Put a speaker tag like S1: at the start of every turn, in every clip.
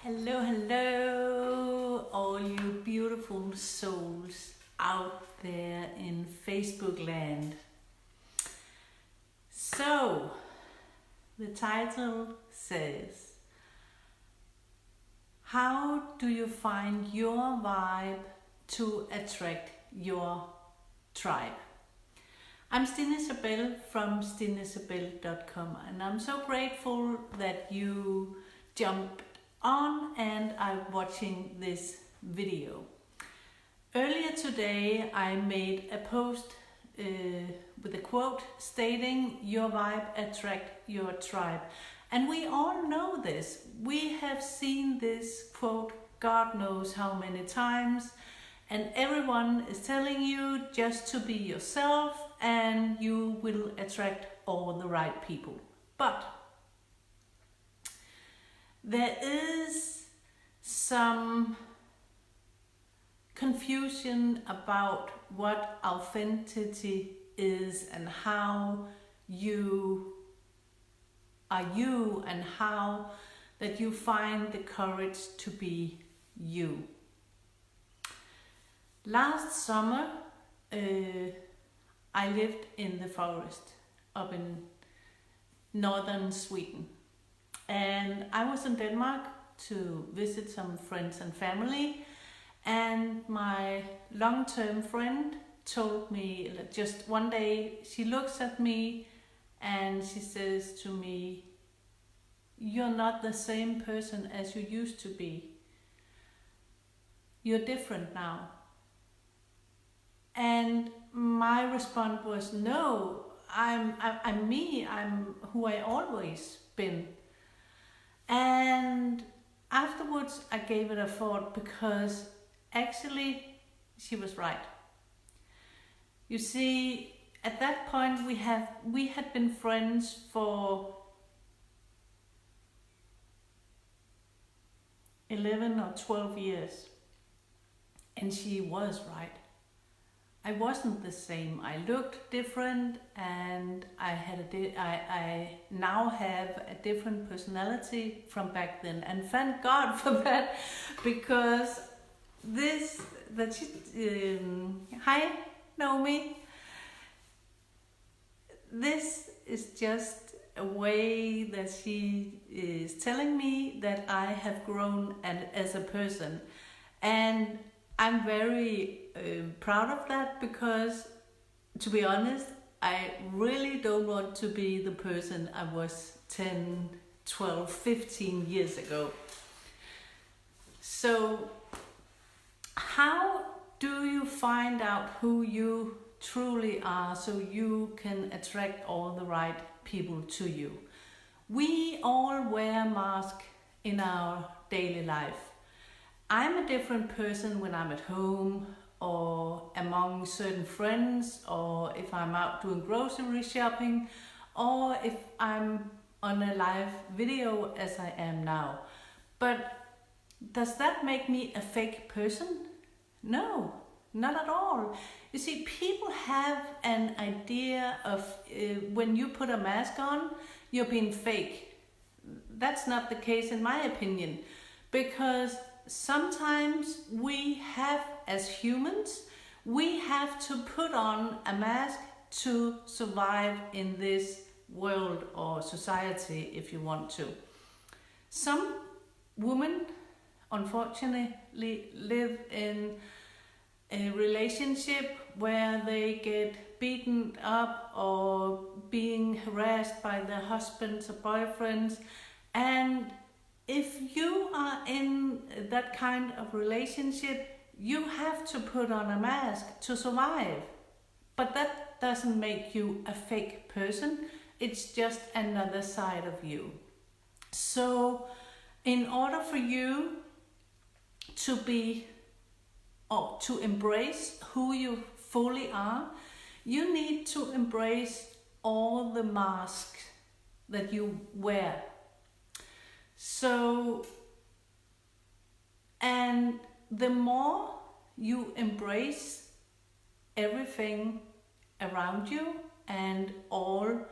S1: Hello, hello, all you beautiful souls out there in Facebook land. So, the title says, how do you find your vibe to attract your tribe? I'm Stine Isabel from stineisabel.com, and I'm so grateful that you jumped on and are watching this video. Earlier today I made a post with a quote stating your vibe attract your tribe, and we all know this. We have seen this quote God knows how many times, and everyone is telling you just to be yourself and you will attract all the right people. But there is some confusion about what authenticity is and how you are you and how that you find the courage to be you. Last summer, I lived in the forest up in northern Sweden. And I was in Denmark to visit some friends and family, and my long-term friend told me, just one day she looks at me and she says to me, "You're not the same person as you used to be. You're different now." And my response was, "No, I'm me, I'm who I always been." And afterwards I gave it a thought, because actually she was right. You see, at that point we had been friends for 11 or 12 years, and she was right. I wasn't the same. I looked different, and I now have a different personality from back then, and thank God for that, because hi Naomi, this is just a way that she is telling me that I have grown as a person, and I'm very proud of that, because, to be honest, I really don't want to be the person I was 10, 12, 15 years ago. So, how do you find out who you truly are so you can attract all the right people to you? We all wear masks in our daily life. I'm a different person when I'm at home or among certain friends, or if I'm out doing grocery shopping, or if I'm on a live video as I am now. But does that make me a fake person? No, not at all. You see, people have an idea of when you put a mask on, you're being fake. That's not the case in my opinion, because sometimes we have, as humans, we have to put on a mask to survive in this world or society, if you want to. Some women, unfortunately, live in a relationship where they get beaten up or being harassed by their husbands or boyfriends, and if you are in that kind of relationship, you have to put on a mask to survive. But that doesn't make you a fake person. It's just another side of you. So, in order for you to be, or to embrace who you fully are, you need to embrace all the masks that you wear. So, and the more you embrace everything around you and all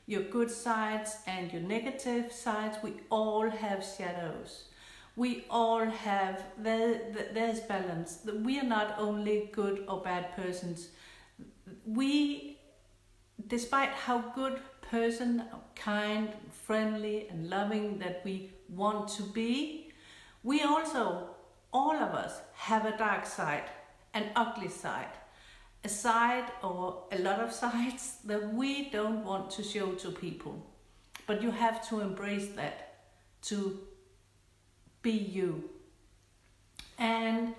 S1: your good sides and your negative sides, we all have shadows. We all have, there's balance. We are not only good or bad persons. We, despite how good person, kind, friendly and loving that we want to be, we also, all of us, have a dark side, an ugly side, a side or a lot of sides that we don't want to show to people. But you have to embrace that to be you. And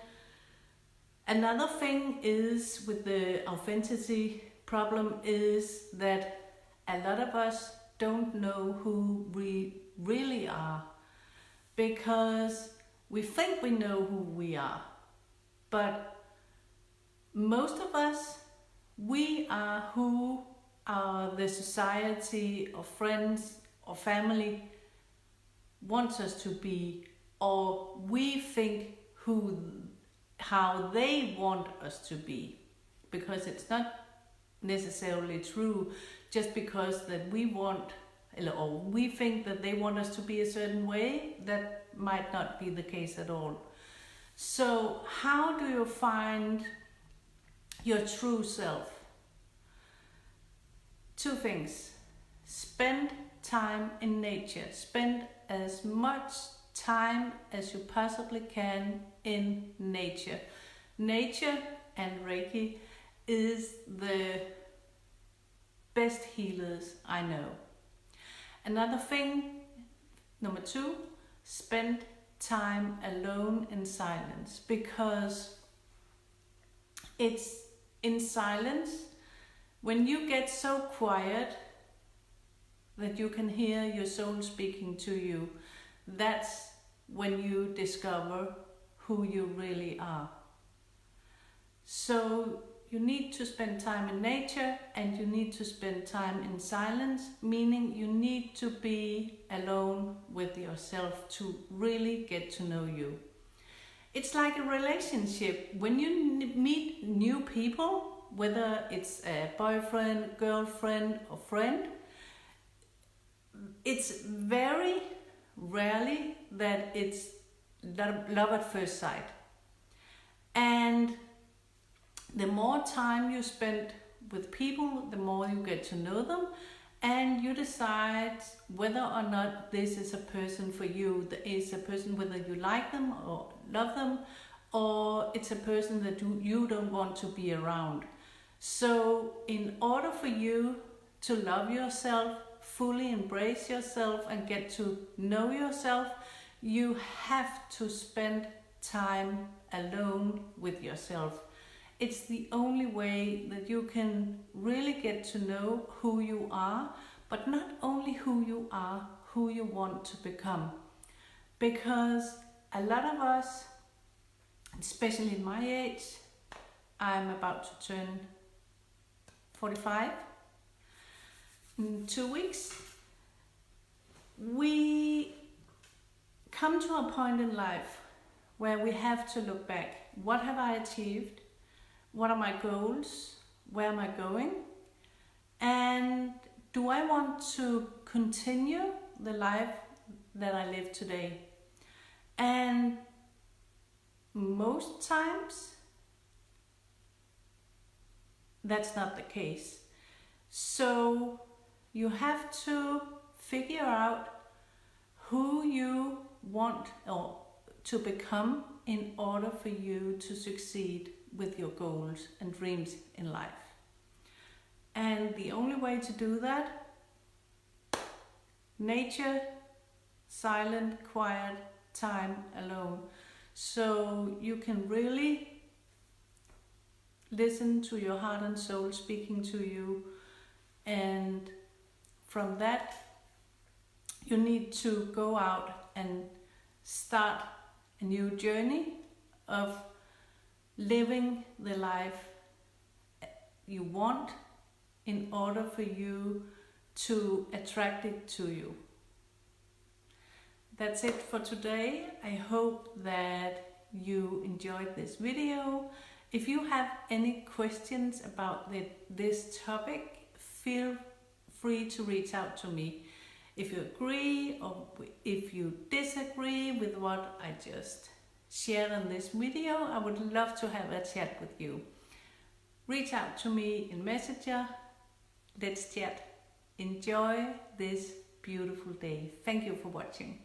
S1: another thing is with the authenticity problem is that a lot of us don't know who we really are, because we think we know who we are, but most of us, we are who the society or friends or family wants us to be, or we think how they want us to be, because it's not necessarily true. Just because that we want, or we think that they want us to be a certain way, that might not be the case at all. So how do you find your true self? Two things. Spend time in nature. Spend as much time as you possibly can in nature. Nature and Reiki is the best healers I know. Another thing, number 2, spend time alone in silence, because it's in silence when you get so quiet that you can hear your soul speaking to you. That's when you discover who you really are. So you need to spend time in nature and you need to spend time in silence, meaning you need to be alone with yourself to really get to know you. It's like a relationship. When you meet new people, whether it's a boyfriend, girlfriend or friend, it's very rarely that it's love at first sight. And the more time you spend with people, the more you get to know them, and you decide whether or not this is a person for you. It's a person whether you like them or love them, or it's a person that you don't want to be around. So in order for you to love yourself, fully embrace yourself and get to know yourself, you have to spend time alone with yourself. It's the only way that you can really get to know who you are, but not only who you are, who you want to become. Because a lot of us, especially in my age, I'm about to turn 45 in 2 weeks, we come to a point in life where we have to look back. What have I achieved? What are my goals? Where am I going? And do I want to continue the life that I live today? And most times, that's not the case. So you have to figure out who you want or to become in order for you to succeed with your goals and dreams in life. And the only way to do that, nature, silent, quiet, time alone. So you can really listen to your heart and soul speaking to you, and from that you need to go out and start a new journey of living the life you want in order for you to attract it to you. That's it for today. I hope that you enjoyed this video. If you have any questions about this topic, feel free to reach out to me. If you agree or if you disagree with what I just shared in this video, I would love to have a chat with you. Reach out to me in Messenger. Let's chat. Enjoy this beautiful day. Thank you for watching.